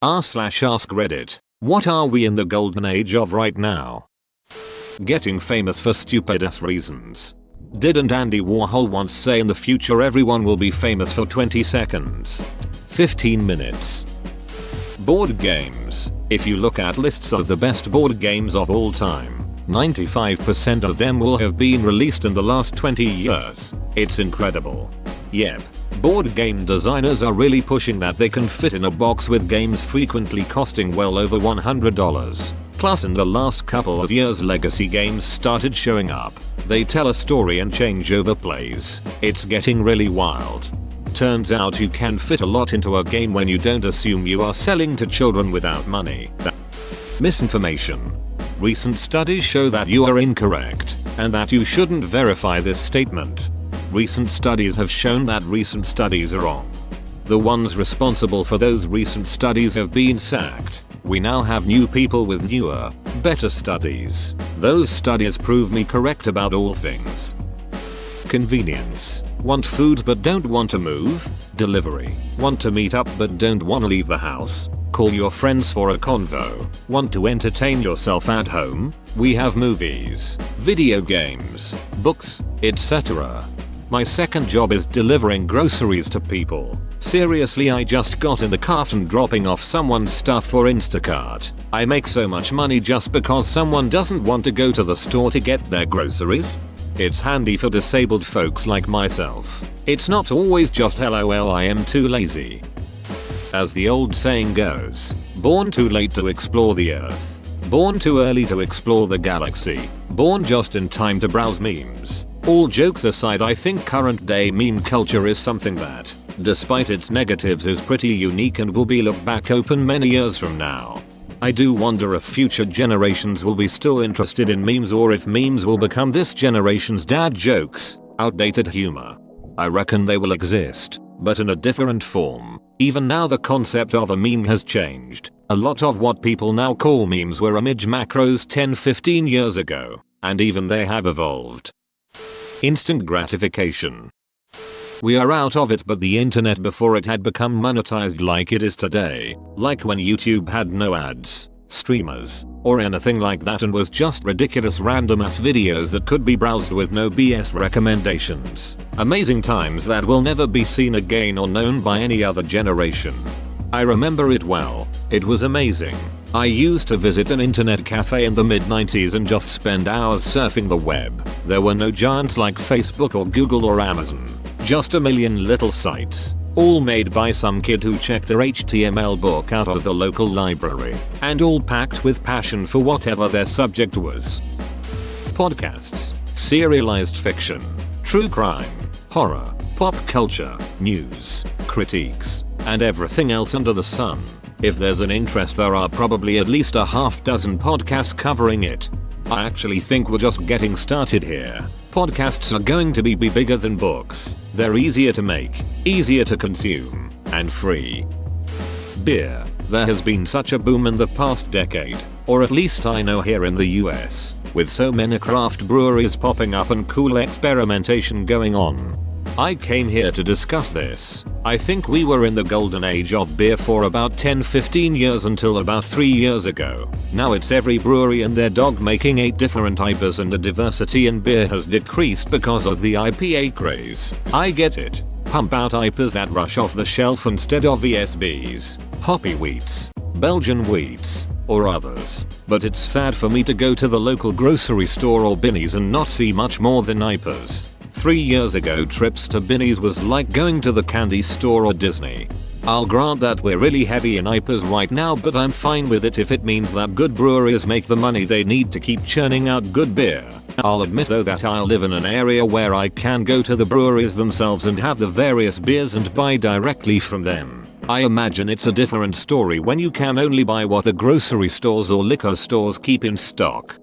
r/ask Reddit. What are we in the golden age of right now? Getting famous for stupid-ass reasons. Didn't Andy Warhol once say in the future everyone will be famous for 20 seconds? 15 minutes. Board games. If you look at lists of the best board games of all time, 95% of them will have been released in the last 20 years. It's incredible. Yep. Board game designers are really pushing that they can fit in a box with games frequently costing well over $100. Plus in the last couple of years legacy games started showing up. They tell a story and change over plays. It's getting really wild. Turns out you can fit a lot into a game when you don't assume you are selling to children without money. Misinformation. Recent studies show that you are incorrect and that you shouldn't verify this statement. Recent studies have shown that recent studies are wrong. The ones responsible for those recent studies have been sacked. We now have new people with newer, better studies. Those studies prove me correct about all things. Convenience. Want food but don't want to move? Delivery. Want to meet up but don't want to leave the house? Call your friends for a convo. Want to entertain yourself at home? We have movies, video games, books, etc. My second job is delivering groceries to people. Seriously, I just got in the cart and dropping off someone's stuff for Instacart. I make so much money just because someone doesn't want to go to the store to get their groceries. It's handy for disabled folks like myself. It's not always just LOL I am too lazy. As the old saying goes, born too late to explore the earth. Born too early to explore the galaxy. Born just in time to browse memes. All jokes aside, I think current day meme culture is something that, despite its negatives, is pretty unique and will be looked back open many years from now. I do wonder if future generations will be still interested in memes or if memes will become this generation's dad jokes, outdated humor. I reckon they will exist, but in a different form. Even now the concept of a meme has changed. A lot of what people now call memes were image macros 10-15 years ago, and even they have evolved. Instant gratification. We are out of it, but the internet before it had become monetized like it is today. Like when YouTube had no ads, streamers, or anything like that and was just ridiculous random ass videos that could be browsed with no BS recommendations. Amazing times that will never be seen again or known by any other generation. I remember it well. It was amazing. I used to visit an internet cafe in the mid-90s and just spend hours surfing the web. There were no giants like Facebook or Google or Amazon. Just a million little sites, all made by some kid who checked their HTML book out of the local library, and all packed with passion for whatever their subject was. Podcasts, serialized fiction, true crime, horror, pop culture, news, critiques, and everything else under the sun. If there's an interest, there are probably at least a half dozen podcasts covering it. I actually think we're just getting started here. Podcasts are going to be bigger than books. They're easier to make, easier to consume, and free. Beer. There has been such a boom in the past decade, or at least I know here in the US, with so many craft breweries popping up and cool experimentation going on. I came here to discuss this. I think we were in the golden age of beer for about 10-15 years until about 3 years ago. Now it's every brewery and their dog making 8 different IPAs, and the diversity in beer has decreased because of the IPA craze. I get it. Pump out IPAs that rush off the shelf instead of VSBs, hoppy wheats, Belgian wheats, or others. But it's sad for me to go to the local grocery store or Binny's and not see much more than IPAs. 3 years ago, trips to Binny's was like going to the candy store or Disney. I'll grant that we're really heavy in IPAs right now, but I'm fine with it if it means that good breweries make the money they need to keep churning out good beer. I'll admit though that I live in an area where I can go to the breweries themselves and have the various beers and buy directly from them. I imagine it's a different story when you can only buy what the grocery stores or liquor stores keep in stock.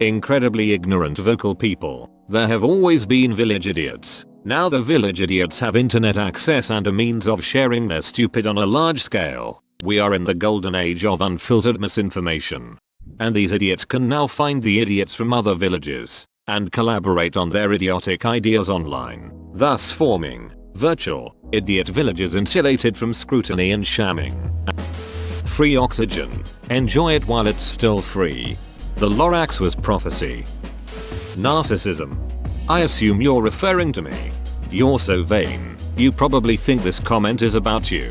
Incredibly ignorant vocal people. There have always been village idiots. Now the village idiots have internet access and a means of sharing their stupid on a large scale. We are in the golden age of unfiltered misinformation. And these idiots can now find the idiots from other villages and collaborate on their idiotic ideas online, thus forming virtual idiot villages insulated from scrutiny and shamming. free oxygen. Enjoy it while it's still free. The Lorax was prophecy. Narcissism. I assume you're referring to me. You're so vain. You probably think this comment is about you.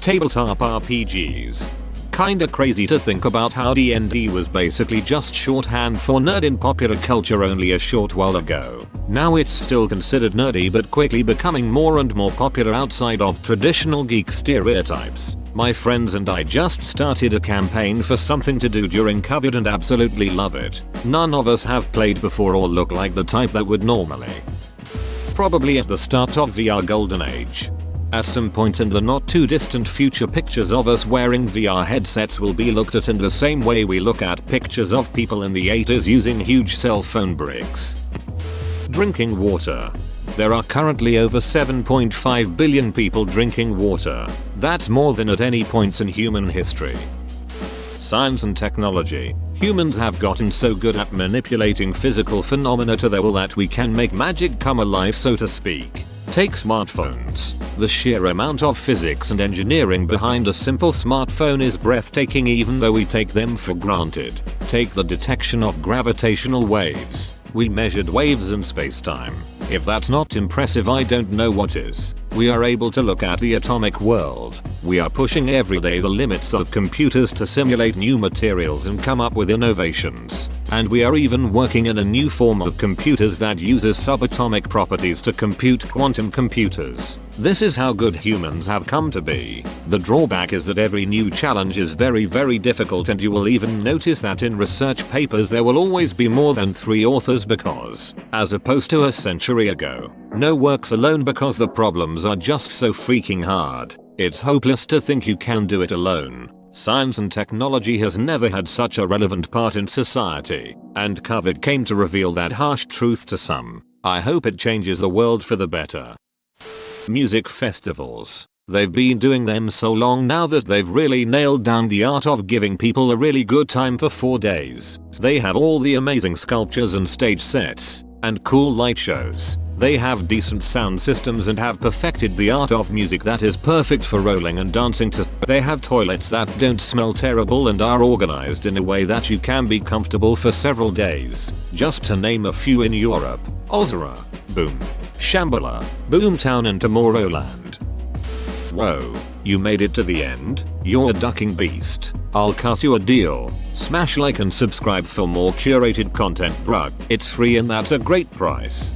Tabletop RPGs. Kinda crazy to think about how D&D was basically just shorthand for nerd in popular culture only a short while ago. Now it's still considered nerdy but quickly becoming more and more popular outside of traditional geek stereotypes. My friends and I just started a campaign for something to do during COVID and absolutely love it. None of us have played before or look like the type that would normally. Probably at the start of VR Golden Age. At some point in the not too distant future, pictures of us wearing VR headsets will be looked at in the same way we look at pictures of people in the 80s using huge cell phone bricks. Drinking water. There are currently over 7.5 billion people drinking water. That's more than at any point in human history. Science and technology. Humans have gotten so good at manipulating physical phenomena to the will that we can make magic come alive, so to speak. Take smartphones. The sheer amount of physics and engineering behind a simple smartphone is breathtaking even though we take them for granted. Take the detection of gravitational waves. We measured waves in space-time. If that's not impressive, I don't know what is. We are able to look at the atomic world. We are pushing every day the limits of computers to simulate new materials and come up with innovations. And we are even working in a new form of computers that uses subatomic properties to compute quantum computers. This is how good humans have come to be. The drawback is that every new challenge is very difficult, and you will even notice that in research papers there will always be more than 3 authors because, as opposed to a century ago, no works alone because the problems are just so freaking hard. It's hopeless to think you can do it alone. Science and technology has never had such a relevant part in society, and COVID came to reveal that harsh truth to some. I hope it changes the world for the better. Music festivals. They've been doing them so long now that they've really nailed down the art of giving people a really good time for 4 days. They have all the amazing sculptures and stage sets, and cool light shows. They have decent sound systems and have perfected the art of music that is perfect for rolling and dancing to. They have toilets that don't smell terrible and are organized in a way that you can be comfortable for several days. Just to name a few in Europe: Ozra, Boom, Shambhala, Boomtown and Tomorrowland. Whoa, you made it to the end? You're a ducking beast. I'll cut you a deal. Smash like and subscribe for more curated content, bruh. It's free and that's a great price.